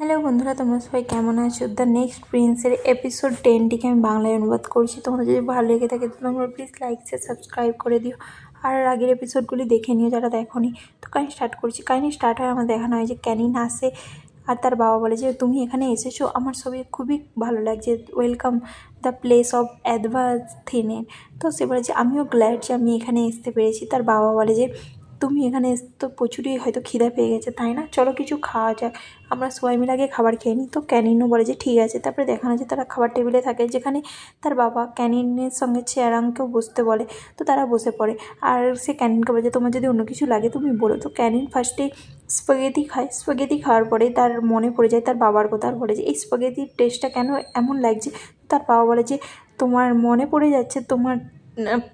Hello বন্ধুরা, তোমরা সবাই কেমন আছো? দ্য নেক্সট প্রিন্সের এপিসোড 10টিকে আমি বাংলায় অনুবাদ করছি। তোমাদের যদি ভালো লেগে থাকে তো তোমরা প্লিজ লাইক সাবস্ক্রাইব করে দিও, আর আগের এপিসোডগুলি দেখে নিও যারা দেখোনি। তো কাহিনি স্টার্ট করছি। কাহিনি স্টার্ট হয় আমার দেখানো হয় যে ক্যানিন আসে আর তার বাবা বলে যে তুমি এখানে এসেছো, আমার সবই খুবই ভালো লাগছে, welcome the place of advance থিনের। তো সে বলে যে আমিও গ্ল্যাড যে আমি এখানে আসতে পেরেছি। তার বাবা বলে যে তুমি এখানে তো প্রচুরই হয়তো খিদা পেয়ে গেছে, তাই না? চলো কিছু খাওয়া যাক, আমরা সবাই মিলে আগে খাবার খেয়ে নিই। তো ক্যানিনও বলে যে ঠিক আছে। তারপরে দেখানো যায় তারা খাবার টেবিলে থাকে, যেখানে তার বাবা ক্যানিনের সঙ্গে চেয়ারাংকেও বসতে বলে। তো তারা বসে পড়ে, আর সে ক্যানিনকে বলে যে তোমার যদি অন্য কিছু লাগে তুমি বলো। তো ক্যানিন ফার্স্টে স্পাগেতি খায়। স্পাগেতি খাওয়ার পরে তার মনে পড়ে যায় তার বাবার কথা, আর বলে যে এই স্পাগেতির টেস্টটা কেন এমন লাগছে। তার বাবা বলে যে তোমার মনে পড়ে যাচ্ছে তোমার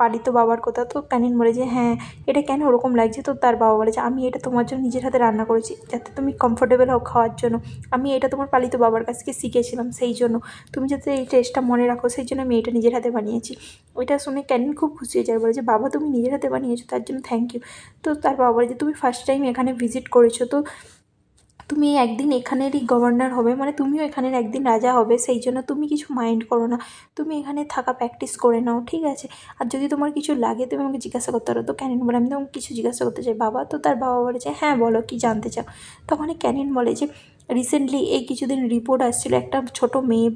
পালিত বাবার কথা। তো ক্যানিন বলে যে হ্যাঁ, এটা কেন ওরকম লাগছে। তো তার বাবা বলে যে আমি এটা তোমার জন্য নিজের হাতে রান্না করেছি, যাতে তুমি কমফোর্টেবল হও খাওয়ার জন্য। আমি এটা তোমার পালিত বাবার কাছ থেকে শিখেছিলাম, সেই জন্য তুমি যাতে এই টেস্টটা মনে রাখো, সেই জন্য আমি এটা নিজের হাতে বানিয়েছি। ওইটা শুনে ক্যানিন খুব খুশি হয়ে যায়, বলে যে বাবা তুমি নিজের হাতে বানিয়েছো, তার জন্য থ্যাংক ইউ। তো তার বাবা বলে যে তুমি ফার্স্ট টাইম এখানে ভিজিট করেছো, তো তুমি একদিন এখানেরই গভর্নর হবে, মানে তুমিও এখানের একদিন রাজা হবে, সেই জন্য তুমি কিছু মাইন্ড করো না, তুমি এখানে থাকা প্র্যাকটিস করে নাও, ঠিক আছে? আর যদি তোমার কিছু লাগে তুমি আমাকে জিজ্ঞাসা করতে পারো। তো ক্যানিন বলে আমি তোমাকে কিছু জিজ্ঞাসা করতে চাই বাবা। তো তার বাবা বলে যে হ্যাঁ বলো, কি জানতে চাও। তখনই ক্যানিন বলে যে রিসেন্টলি এই কিছুদিন রিপোর্ট আসছিলো, একটা ছোট মেয়ে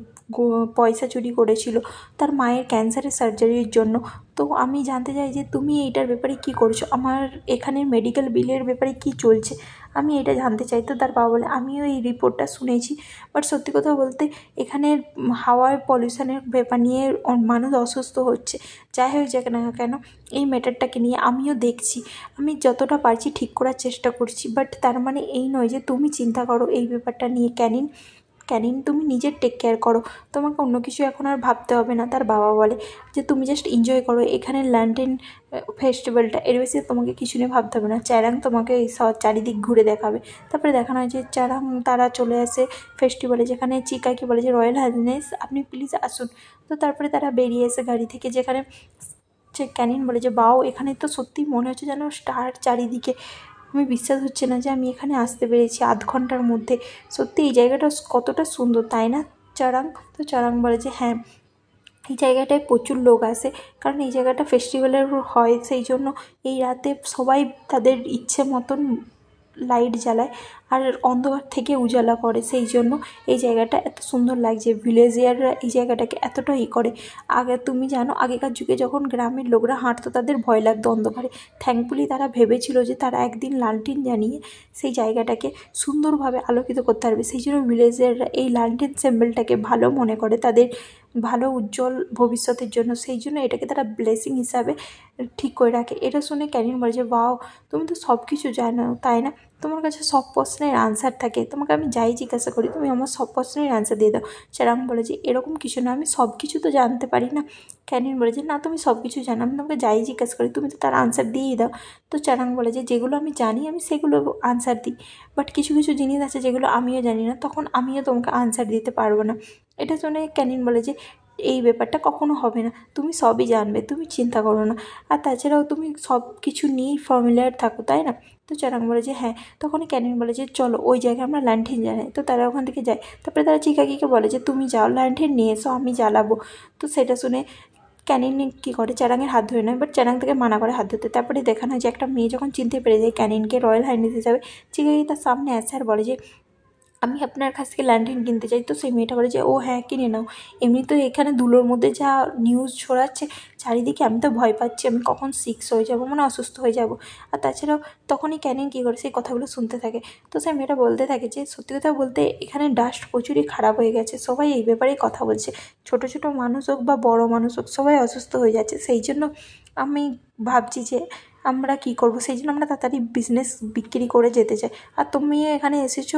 পয়সা চুরি করেছিল তার মায়ের ক্যান্সারের সার্জারির জন্য। তো আমি জানতে চাই যে তুমি এইটার ব্যাপারে কী করছো, আমার এখানে মেডিকেল বিলের ব্যাপারে কী চলছে, আমি এটা জানতে চাই। তো তার বাবা বলে আমিও এই রিপোর্টটা শুনেছি, বাট সত্যি কথা বলতে এখানে হাওয়ার পলিউশনের ব্যাপার নিয়ে মানুষ অসুস্থ হচ্ছে। যাই হোক যাক না কেন, এই ম্যাটারটাকে নিয়ে আমিও দেখছি, আমি যতটা পারছি ঠিক করার চেষ্টা করছি, বাট তার মানে এই নয় যে তুমি চিন্তা করো এই ব্যাপারটা নিয়ে। ক্যানিন তুমি নিজের টেক কেয়ার করো, তোমাকে অন্য কিছু এখন আর ভাবতে হবে না। তার বাবা বলে যে তুমি জাস্ট এনজয় করো এখানে ল্যান্টেন ফেস্টিভ্যালটা, এর বেশি তোমাকে কিছু নিয়ে ভাবতে হবে না। চ্যারাং তোমাকে এই চারিদিক ঘুরে দেখাবে। তারপরে দেখানো হয় যে চ্যারাং তারা চলে আসে ফেস্টিভ্যালে, যেখানে চিকাকে বলে যে রয়্যাল হাইনেস আপনি প্লিজ আসুন। তো তারপরে তারা বেরিয়ে এসে গাড়ি থেকে, যেখানে যে ক্যানিন বলে যে বাও এখানে তো সত্যিই মনে হচ্ছে যেন স্টার চারিদিকে, আমি বিশ্বাস হচ্ছে না যে আমি এখানে আসতে পেরেছি আধ ঘন্টার মধ্যে, সত্যি এই জায়গাটা কতটা সুন্দর, তাই না চারাং? তো চারাং বলে যে হ্যাঁ, এই জায়গাটায় প্রচুর লোক আসে, কারণ এই জায়গাটা ফেস্টিভ্যালের হয়, সেই জন্য এই রাতে সবাই তাদের ইচ্ছে মতন লাইট জ্বালায় আর অন্ধকার থেকে উজালা করে, সেই জন্য এই জায়গাটা এত সুন্দর লাগছে। ভিলেজিয়াররা এই জায়গাটাকে এতটা করে। আগে তুমি জানো আগেকার যুগে যখন গ্রামের লোকরা হাঁটতো তাদের ভয় লাগতো অন্ধকারে, থ্যাঙ্কফুলি তারা ভেবেছিল যে তারা একদিন লালটিন জ্বালিয়ে সেই জায়গাটাকে সুন্দরভাবে আলোকিত করতে পারবে, সেই জন্য ভিলেজিয়াররা এই লালটিন সিম্বলটাকে ভালো মনে করে তাদের ভালো উজ্জ্বল ভবিষ্যতের জন্য, সেই জন্য এটাকে তারা ব্লেসিং হিসাবে ঠিক করে রাখে। এটা শুনে ক্যানিন বলে যে ওয়াও, তুমি তো সব কিছু জানো, তাই না? তোমার কাছে সব প্রশ্নের আনসার থাকে, তোমাকে আমি যাই জিজ্ঞাসা করি তুমি আমার সব প্রশ্নের আনসার দিয়ে দাও। চারাং বলে যে এরকম কিছু না, আমি সব কিছু তো জানতে পারি না। ক্যানিন বলে যে না, তুমি সব কিছু জানো, আমি তোমাকে যাই জিজ্ঞাসা করি তুমি তো তার আনসার দিয়েই দাও। তো চারাং বলে যে যেগুলো আমি জানি আমি সেগুলো আনসার দিই, বাট কিছু কিছু জিনিস আছে যেগুলো আমিও জানি না, তখন আমিও তোমাকে আনসার দিতে পারবো না। এটা শুনে ক্যানিন বলে যে এই ব্যাপারটা কখনো হবে না, তুমি সবই জানবে, তুমি চিন্তা করো না, আর তাছাড়াও তুমি সব কিছু নিয়েই ফর্মুলার থাকো, তাই না? তো চারাং বলে যে হ্যাঁ। তখনই ক্যানিন বলে যে চলো ওই জায়গায় আমরা ল্যান্টেন জ্বালাই। তো তারা ওখান থেকে যায়। তারপরে তারা চিকাকিকে বলে যে তুমি যাও ল্যান্টেন নিয়ে এসো, আমি জ্বালাবো। তো সেটা শুনে ক্যানিন কী করে, চারাংয়ের হাত ধরে নেয়, বাট চারাং থেকে মানা করে হাত ধরতে। তারপরে দেখানো হয় যে একটা মেয়ে যখন চিনতে পেরে যায় ক্যানিনকে রয়্যাল হাইনেস হিসাবে, চিকাকি তার সামনে আসে আর বলে যে আমি আপনার কাছ থেকে ল্যান্টেন কিনতে চাই। তো সেই মেয়েটা বলে যে ও হ্যাঁ কিনে নাও, এমনি তো এখানে ধুলোর মধ্যে যা নিউজ ছড়াচ্ছে চারিদিকে, আমি তো ভয় পাচ্ছি আমি কখন সিক্স হয়ে যাবো, মানে অসুস্থ হয়ে যাব। আর তাছাড়াও তখনই ক্যানিন কী করে সেই কথাগুলো শুনতে থাকে। তো সেই মেয়েটা বলতে থাকে যে সত্যি কথা বলতে এখানে ডাস্ট প্রচুরই খারাপ হয়ে গেছে, সবাই এই ব্যাপারেই কথা বলছে, ছোটো ছোটো মানুষ হোক বা বড় মানুষ হোক সবাই অসুস্থ হয়ে যাচ্ছে, সেই জন্য আমি ভাবছি যে আমরা কী করবো, সেই জন্য আমরা তাড়াতাড়ি বিজনেস বিক্রি করে যেতে চাই। আর তুমিও এখানে এসেছো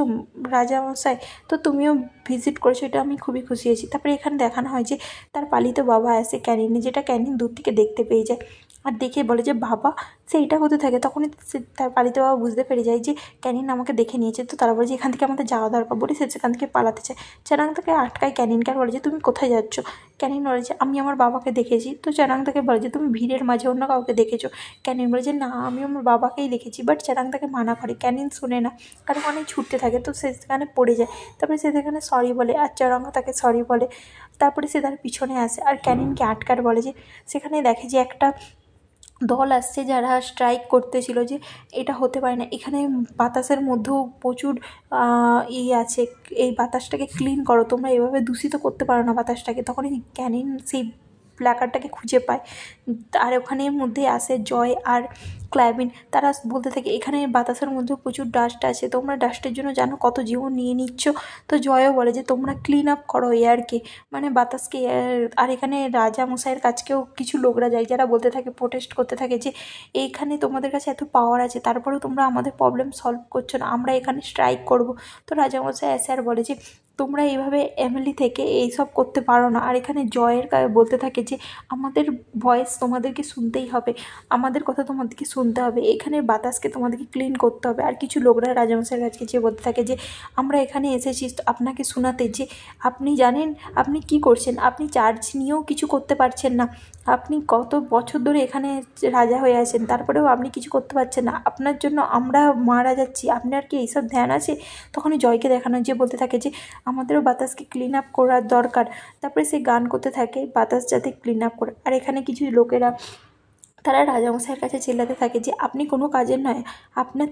রাজামশাই, তো তুমিও ভিজিট করেছো, এটা আমি খুবই খুশি হয়েছি। তারপরে এখানে দেখানো হয় যে তার পালিত বাবা আসে ক্যানিনে, যেটা ক্যানিন দূর থেকে দেখতে পেয়ে যায়, আর দেখে বলে যে বাবা সেইটা হতে থাকে। তখনই সে তার পালিত বাবা বুঝতে পেরে যায় যে ক্যানিন আমাকে দেখে নিয়েছে, তো তারা বলে যে এখান থেকে আমাদের যাওয়া দরকার, বলে সে সেখান থেকে পালাতে চায়। চ্যানাং তাকে আটকায় ক্যানিনকে, আর বলে যে তুমি কোথায় যাচ্ছ। ক্যানিন বলে যে আমি আমার বাবাকে দেখেছি। তো চ্যানাং তাকে বলে যে তুমি ভিড়ের মাঝে অন্য কাউকে দেখেছো। ক্যানিন বলে যে না, আমি আমার বাবাকেই দেখেছি। বাট চ্যানাং তাকে মানা করে, ক্যানিন শোনে না, কারণ অনেক ছুটতে থাকে, তো সে সেখানে পড়ে যায়। তারপরে সে সেখানে সরি বলে, আর চ্যানাং তাকে সরি বলে। তারপরে সে তার পিছনে আসে আর ক্যানিনকে আটকার বলে যে সেখানে দেখে যে একটা দল আসছে যারা স্ট্রাইক করতেছিল যে এটা হতে পারে না, এখানে বাতাসের মধ্যেও প্রচুর আছে, এই বাতাসটাকে ক্লিন করো, তোমরা এভাবে দূষিত করতে পারো না বাতাসটাকে। তখনই ক্যানিন সেই প্ল্যাকার্ডটাকে খুঁজে পায়, আর ওখানের মধ্যে আসে জয় আর ক্ল্যাবিন। তারা বলতে থাকে এখানে বাতাসের মধ্যে প্রচুর ডাস্ট আছে, তোমরা ডাস্টের জন্য জানো কত জীবন নিয়ে নিচ্ছ। তো জয়ও বলে যে তোমরা ক্লিন আপ করো এয়ারকে, মানে বাতাসকে। আর এখানে রাজা মশাইয়ের কাছকেও কিছু লোকরা যায়, যারা বলতে থাকে, প্রোটেস্ট করতে থাকে যে এইখানে তোমাদের কাছে এত পাওয়ার আছে, তারপরেও তোমরা আমাদের প্রবলেম সলভ করছো না, আমরা এখানে স্ট্রাইক করব। তো রাজামশাই এসে আর বলে যে তোমরা এইভাবে এমএলএ থেকে এইসব করতে পারো না। আর এখানে জয়ের বলতে থাকে যে আমাদের ভয়েস তোমাদেরকে শুনতেই হবে, আমাদের কথা তোমাদেরকে শুনতে হবে, এখানের বাতাসকে তোমাদেরকে ক্লিন করতে হবে। আর কিছু লোকরা রাজামশাইয়ের কাছে যে বলতে থাকে যে আমরা এখানে এসেছি আপনাকে শোনাতে যে আপনি জানেন আপনি কি করছেন, আপনি চার্জ নিয়েও কিছু করতে পারছেন না, আপনি কত বছর ধরে এখানে রাজা হয়ে আছেন, তারপরেও আপনি কিছু করতে পারছেন না, আপনার জন্য আমরা মারা যাচ্ছি, আপনার কি এইসব ধ্যান আছে। তখনই জয়কে দেখানো যে বলতে থাকে যে আমাদেরও বাতাসকে ক্লিন আপ করার দরকার। তারপরে সে গান করতে থাকে বাতাস যাতে ক্লিন আপ করে। আর এখানে কিছু লোকেরা তারা রাজামশাইয়ের কাছে চিল্লাতে থাকে যে আপনি কোনো কাজের নয়, আপনার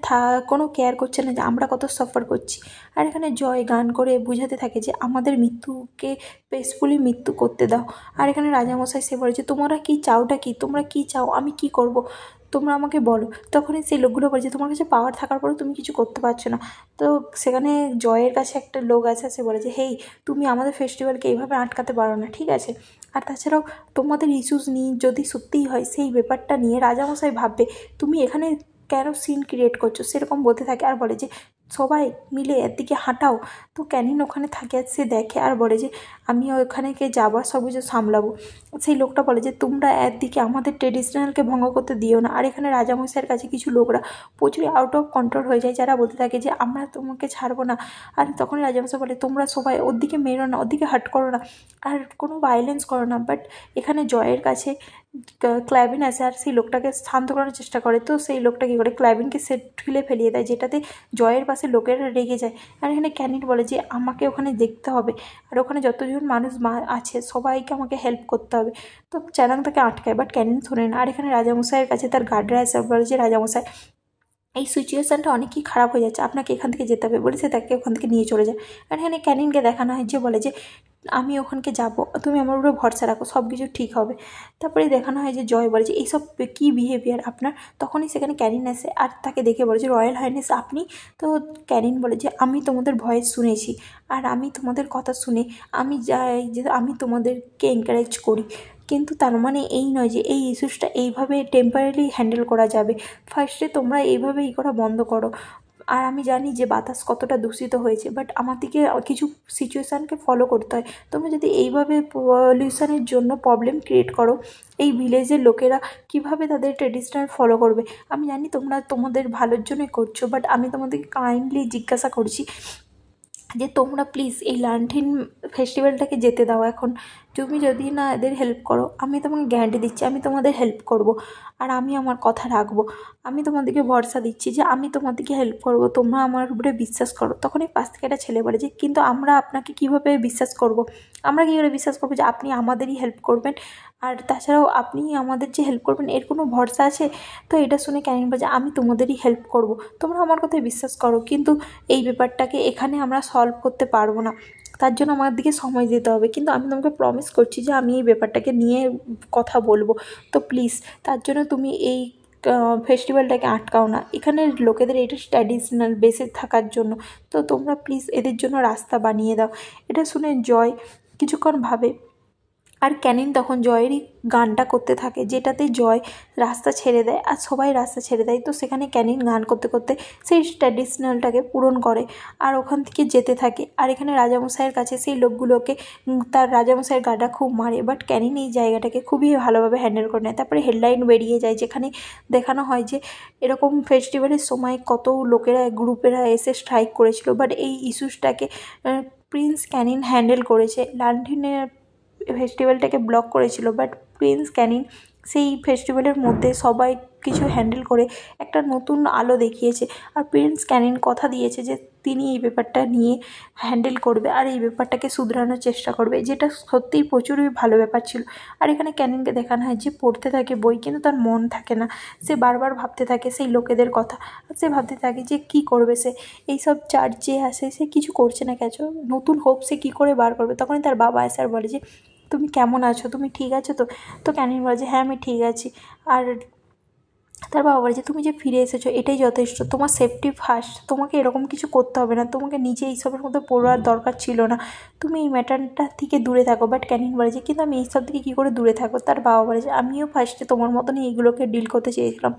কোনো কেয়ার করছে না যে আমরা কত সাফার করছি। আর এখানে জয় গান করে বুঝাতে থাকে যে আমাদের মৃত্যুকে পেসফুলি মৃত্যু করতে দাও। আর এখানে রাজামশাই সে বলে যে তোমরা কি চাওটা কি, তোমরা কি চাও, আমি কি করব, তোমরা আমাকে বলো। তখনই সেই লোকগুলো বলে যে তোমার কাছে পাওয়ার থাকার পরেও তুমি কিছু করতে পারছো না। তো সেখানে জয়ের কাছে একটা লোক আছে, সে বলে যে হেই, তুমি আমাদের ফেস্টিভ্যালকে এইভাবে আটকাতে পারো না, ঠিক আছে। আর তাছাড়াও তোমাদের ইস্যুস নিয়ে যদি সত্যিই হয় সেই ব্যাপারটা নিয়ে রাজামশাই ভাববে, তুমি এখানে কেন সিন ক্রিয়েট করছো, সেরকম বলতে থাকে। আর বলে যে সবাই মিলে এর দিকে হাঁটাও। তো ক্যানিন ওখানে থাকে, আর সে দেখে আর বলে যে আমি ওখানেকে যাবার সব কিছু সামলাবো। সেই লোকটা বলে যে তোমরা এর দিকে আমাদের ট্রেডিশনালকে ভঙ্গ করতে দিও না। আর এখানে রাজামশাইয়ের কাছে কিছু লোকরা প্রচুর আউট অফ কন্ট্রোল হয়ে যায়, যারা বলতে থাকে যে আমরা তোমাকে ছাড়বো না। আর তখন রাজামশাই বলে তোমরা সবাই ওর দিকে মেরো না, ওর দিকে হার্ট করো না, আর কোনো ভায়োলেন্স করো না। বাট এখানে জয়ের কাছে ক্ল্যাবিন আসে আর সেই লোকটাকে শান্ত করার চেষ্টা করে। তো সেই লোকটা কী করে ক্ল্যাবিনকে সে ঠুলে ফেলিয়ে দেয়, যেটাতে জয়ের পাশে লোকেরা রেগে যায়। আর এখানে ক্যানিন বলে যে আমাকে ওখানে দেখতে হবে, আর ওখানে যতজন মানুষ আছে সবাইকে আমাকে হেল্প করতে হবে। তো চ্যানাং তাকে আটকায়, বাট ক্যানিন শোনে না। আর এখানে রাজামশাইয়ের কাছে তার গার্ডরা এসে বলে যে রাজামশাই এই সিচুয়েশানটা অনেকই খারাপ হয়ে যাচ্ছে, আপনাকে এখান থেকে যেতে হবে, বলে সে তাকে ওখান থেকে নিয়ে চলে যায়। আর এখানে ক্যানিনকে দেখানো হয় যে বলে যে আমি ওখানকে যাব, তুমি আমার উপরে ভরসা রাখো, সব কিছু ঠিক হবে। তারপরে দেখানো হয় যে জয় বলে যে এইসব কী বিহেভিয়ার আপনার। তখনই সেখানে ক্যানিন আসে আর তাকে দেখে বলে যে রয়্যাল হাইনেস আপনি। তো ক্যানিন বলে যে আমি তোমাদের ভয়েস শুনেছি, আর আমি তোমাদের কথা শুনে আমি যাই যে আমি তোমাদেরকে এনকারেজ করি, কিন্তু তার মানে এই নয় যে এই ইস্যুসটা এইভাবে টেম্পারারি হ্যান্ডেল করা যাবে। ফার্স্টে তোমরা এইভাবে করা বন্ধ করো। আর আমি জানি যে বাতাস কতটা দূষিত হয়েছে, বাট আমাদেরকে কিছু সিচুয়েশানকে ফলো করতে হয়। তোমরা যদি এইভাবে পলিউশনের জন্য প্রবলেম ক্রিয়েট করো, এই ভিলেজের লোকেরা কিভাবে তাদের ট্রেডিশনাল ফলো করবে। আমি জানি তোমরা তোমাদের ভালোর জন্যই করছো, বাট আমি তোমাদেরকে কাইন্ডলি জিজ্ঞাসা করছি যে তোমরা প্লিজ এই লান্ঠেন ফেস্টিভ্যালটাকে যেতে দাও এখন। তুমি যদি না এদের হেল্প করো, আমি তোমাকে গ্যারান্টি দিচ্ছি আমি তোমাদের হেল্প করব, আর আমি আমার কথা রাখবো। আমি তোমাদেরকে ভরসা দিচ্ছি যে আমি তোমাদেরকে হেল্প করব, তোমরা আমার উপরে বিশ্বাস করো। তখন এই পাশ থেকে একটা ছেলে বলে যে কিন্তু আমরা আপনাকে কীভাবে বিশ্বাস করব, আমরা কী করে বিশ্বাস করবো যে আপনি আমাদেরই হেল্প করবেন, আর তাছাড়াও আপনি আমাদের যে হেল্প করবেন এর কোনো ভরসা আছে। তো এটা শুনে ক্যানিন বলে যে আমি তোমাদেরই হেল্প করব, তোমরা আমার কথায় বিশ্বাস করো, কিন্তু এই ব্যাপারটাকে এখানে আমরা সলভ করতে পারবো না, তার জন্য আমার দিকে সময় দিতে হবে। কিন্তু আমি তোমাকে প্রমিস করছি যে আমি এই ব্যাপারটাকে নিয়ে কথা বলবো। তো প্লিজ তার জন্য তুমি এই ফেস্টিভ্যালটাকে আটকাও না, এখানের লোকেদের এটা ট্র্যাডিশনাল বেসে থাকার জন্য। তো তোমরা প্লিজ এদের জন্য রাস্তা বানিয়ে দাও। এটা শুনে জয় কিছুক্ষণ ভাবে, আর ক্যানিন তখন জয়েরই গানটা করতে থাকে, যেটাতে জয় রাস্তা ছেড়ে দেয় আর সবাই রাস্তা ছেড়ে দেয়। তো সেখানে ক্যানিন গান করতে করতে সেই ট্র্যাডিশনালটাকে পূরণ করে আর ওখান থেকে যেতে থাকে। আর এখানে রাজামশাইয়ের কাছে সেই লোকগুলোকে তার রাজামশাইয়ের গাটা খুব মারে, বাট ক্যানিন এই জায়গাটাকে খুবই ভালোভাবে হ্যান্ডেল করে নেয়। তারপরে হেডলাইন বেরিয়ে যায়, যেখানে দেখানো হয় যে এরকম ফেস্টিভ্যালের সময় কত লোকেরা গ্রুপেরা এসে স্ট্রাইক করেছিল, বাট এই ইস্যুসটাকে প্রিন্স ক্যানিন হ্যান্ডেল করেছে। লালঠিনের ফেস্টিভ্যালটাকে ব্লক করেছিল, বাট প্রিন্স ক্যানিন সেই ফেস্টিভ্যালের মধ্যে সবাই কিছু হ্যান্ডেল করে একটা নতুন আলো দেখিয়েছে। আর প্রিন্স ক্যানিন কথা দিয়েছে যে তিনি এই ব্যাপারটা নিয়ে হ্যান্ডেল করবে আর এই ব্যাপারটাকে শুধরানোর চেষ্টা করবে, যেটা সত্যিই প্রচুরই ভালো ব্যাপার ছিল। আর এখানে ক্যানিনকে দেখানো হয় যে পড়তে থাকে বই, কিন্তু তার মন থাকে না, সে বারবার ভাবতে থাকে সেই লোকেদের কথা। আর সে ভাবতে থাকে যে কী করবে সে, এইসব চার্চে আসে সে কিছু করছে না, কেন নতুন হোপ সে কী করে বার করবে। তখনই তার বাবা আসে আর বলে যে তুমি কেমন আছো, তুমি ঠিক আছো তো? তো ক্যানিন বলে যে হ্যাঁ আমি ঠিক আছি। আর তার বাবা বলে যে তুমি যে ফিরে এসেছো এটাই যথেষ্ট, তোমার সেফটি ফার্স্ট, তোমাকে এরকম কিছু করতে হবে না, তোমাকে নিজে এইসবের মধ্যে পড়ার দরকার ছিল না, তুমি এই ম্যাটারটা থেকে দূরে থাকো। বাট ক্যানিন বলে যে কিন্তু আমি এইসব থেকে কী করে দূরে থাকো। তার বাবা বলে যে আমিও ফার্স্টে তোমার মতনই এইগুলোকে ডিল করতে চেয়েছিলাম,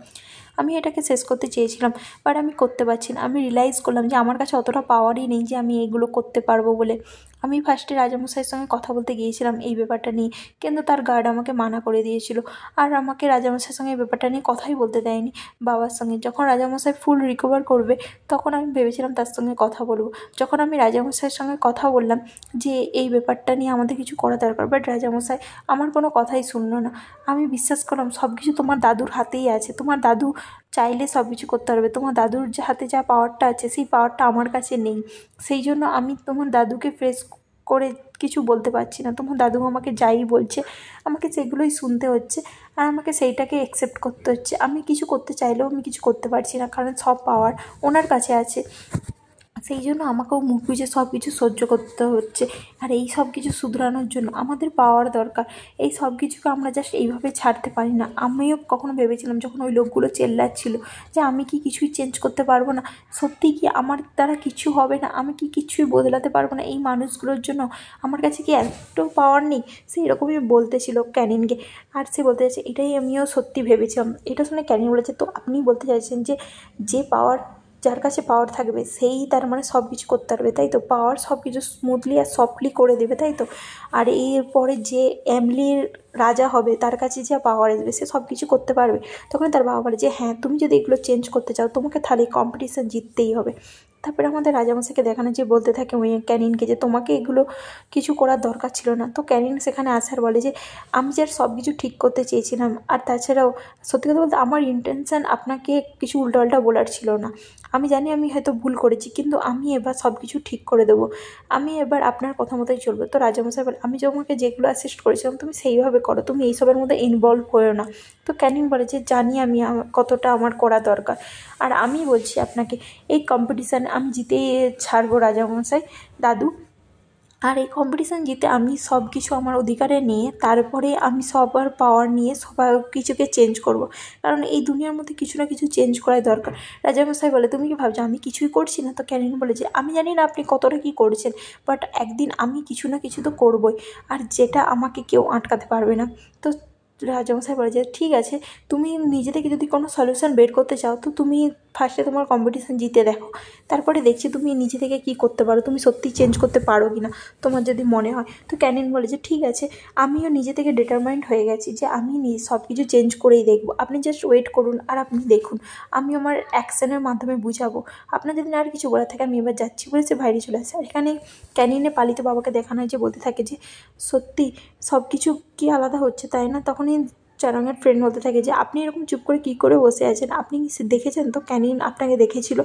আমি এটাকে শেষ করতে চেয়েছিলাম, বাট আমি করতে পারছি না। আমি রিয়েলাইজ করলাম যে আমার কাছে অতটা পাওয়ারই নেই যে আমি এইগুলো করতে পারবো বলে। আমি ফার্স্টে রাজামশাইয়ের সঙ্গে কথা বলতে গিয়েছিলাম এই ব্যাপারটা নিয়ে, কিন্তু তার গার্ড আমাকে মানা করে দিয়েছিল আর আমাকে রাজামশাইয়ের সঙ্গে এই ব্যাপারটা নিয়ে কথাই বলতে দেয়নি বাবার সঙ্গে। যখন রাজামশাই ফুল রিকভার করবে তখন আমি ভেবেছিলাম তার সঙ্গে কথা বলবো। যখন আমি রাজামশাইয়ের সঙ্গে কথা বললাম যে এই ব্যাপারটা নিয়ে আমাদের কিছু করা দরকার, বাট রাজামশাই আমার কোনো কথাই শুনলো না। আমি বিশ্বাস করলাম সব কিছু তোমার দাদুর হাতেই আছে, তোমার দাদু চাইলে সব কিছু করতে পারবে, তোমার দাদুর হাতে যা পাওয়ারটা আছে সেই পাওয়ারটা আমার কাছে নেই। সেই জন্য আমি তোমার দাদুকে ফেস করে কিছু বলতে পারছি না। তোমার দাদু আমাকে যাই বলছে আমাকে সেগুলোই শুনতে হচ্ছে আর আমাকে সেইটাকে অ্যাকসেপ্ট করতে হচ্ছে। আমি কিছু করতে চাইলেও আমি কিছু করতে পারছি না, কারণ সব পাওয়ার ওনার কাছে আছে। সেই জন্য আমাকেও মুখ বুজে সব কিছু সহ্য করতে হচ্ছে। আর এই সব কিছু শুধরানোর জন্য আমাদের পাওয়ার দরকার। এই সব কিছুকে আমরা জাস্ট এইভাবে ছাড়তে পারি না। আমিও কখনো ভেবেছিলাম যখন ওই লোকগুলো চেল্লাচ্ছিল যে আমি কি কিছুই চেঞ্জ করতে পারবো না, সত্যি কি আমার দ্বারা কিছু হবে না, আমি কি কিছুই বদলাতে পারবো না এই মানুষগুলোর জন্য, আমার কাছে কি এত পাওয়ার নেই। সে এরকমই বলতেছিল ক্যানিনকে, আর সে বলতে চাইছে এটাই আমিও সত্যি ভেবেছিলাম। এটা শুনে ক্যানিন বলেছে তো আপনি বলতে চাইছেন যে যে পাওয়ার, যার কাছে পাওয়ার থাকবে সেই তার মানে সব কিছু করতে পারবে, তাই তো? পাওয়ার সব কিছু স্মুথলি আর সফটলি করে দেবে, তাই তো? আর এরপরে যে এমলির রাজা হবে তার কাছে যা পাওয়ার আসবে সে সব কিছু করতে পারবে। তখন তার বাবা বলে যে হ্যাঁ তুমি যদি এগুলো চেঞ্জ করতে চাও তোমাকে তাহলে কম্পিটিশান জিততেই হবে। তারপরে আমাদের রাজামশাইকে দেখানো যে বলতে থাকে ওই ক্যানিনকে যে তোমাকে এগুলো কিছু করার দরকার ছিল না। তো ক্যানিন সেখানে আসার বলে যে আমি যে সব কিছু ঠিক করতে চেয়েছিলাম, আর তাছাড়াও সত্যি কথা বলতে আমার ইন্টেনশান আপনাকে কিছু উল্টোপাল্টা বলার ছিল না। আমি জানি আমি হয়তো ভুল করেছি, কিন্তু আমি এবার সব কিছু ঠিক করে দেবো, আমি এবার আপনার কথা মতোই চলবো। তো রাজামশাই বলে আমি তোমাকে যেগুলো অ্যাসিস্ট করেছিলাম তুমি সেইভাবে করো, তুমি এইসবের মধ্যে ইনভলভ হয়েও না। তো ক্যানিন বলে যে জানি আমি কতটা আমার করা দরকার, আর আমি বলছি আপনাকে এই কম্পিটিশানে আমি জিতেই ছাড়বো রাজামশাই দাদু। আর এই কম্পিটিশান জিতে আমি সব কিছু আমার অধিকারে নিয়ে তারপরে আমি সবার পাওয়ার নিয়ে সবার কিছুকে চেঞ্জ করব, কারণ এই দুনিয়ার মধ্যে কিছু না কিছু চেঞ্জ করাই দরকার। রাজামশাই বলে তুমি কি ভাবছো আমি কিছুই করছি না? তো ক্যানিন বলে যে আমি জানি না আপনি কতটা কী করছেন, বাট একদিন আমি কিছু না কিছু তো করবই, আর যেটা আমাকে কেউ আটকাতে পারবে না। তো রাজামশাই বলে যে ঠিক আছে, তুমি নিজে থেকে যদি কোনো সলিউশন বের করতে চাও তো তুমি ফার্স্টে তোমার কম্পিটিশান জিতে দেখো, তারপরে দেখছি তুমি নিজে থেকে কী করতে পারো, তুমি সত্যিই চেঞ্জ করতে পারো কি না তোমার যদি মনে হয়। তো ক্যানিন বলে যে ঠিক আছে, আমিও নিজে থেকে ডিটারমাইন্ড হয়ে গেছি যে আমি সব কিছু চেঞ্জ করেই দেখবো, আপনি জাস্ট ওয়েট করুন আর আপনি দেখুন, আমি আমার অ্যাকশনের মাধ্যমে বুঝাবো। আপনার যদি আর কিছু বলার থাকে আমি এবার যাচ্ছি বলে সে বাইরে চলে আসে। আর এখানে ক্যানিনে পালিত বাবাকে দেখানো হয় যে বলতে থাকে যে সত্যি সব কিছু কি আলাদা হচ্ছে তাই না? তখনই চারাঙ্গের ফ্রেন্ড বলতে থাকে যে আপনি এরকম চুপ করে কী করে বসে আছেন, আপনি কি দেখেছেন? তো ক্যানিন আপনাকে দেখেছিল।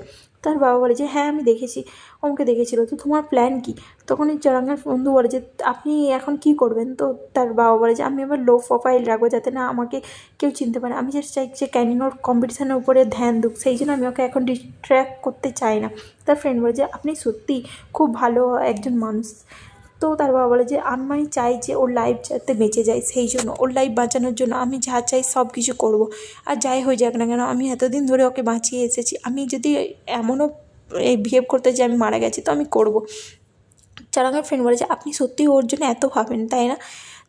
তার বাবা বলে যে হ্যাঁ আমি দেখেছি, আমাকে দেখেছিল। তো তোমার প্ল্যান কী? তখন এই চারাঙ্গের বন্ধু বলে যে আপনি এখন কী করবেন? তো তার বাবা বলে যে আমি এবার লো প্রোফাইল রাখবো যাতে না আমাকে কেউ চিনতে পারে, আমি জাস্ট চাই যে ক্যানিন ওর কম্পিটিশানের উপরে ধ্যান দিক, সেই জন্য আমি ওকে এখন ডিস্ট্র্যাক্ট করতে চাই না। তার ফ্রেন্ড বলে যে আপনি সত্যিই খুব ভালো একজন মানুষ। তো তার বাবা বলে যে আমি চাই যে ওর লাইফ যাতে বেঁচে যায়, সেই জন্য ওর লাইফ বাঁচানোর জন্য আমি যা চাই সব কিছু করবো, আর যাই হয়ে যাক না কেন আমি এতদিন ধরে ওকে বাঁচিয়ে এসেছি, আমি যদি এমনও বিহেভ করতে যে আমি মারা গেছি তো আমি করবো। চারাঙ্গার ফ্রেন্ড বলে যে আপনি সত্যিই ওর জন্য এত ভাবেন তাই না?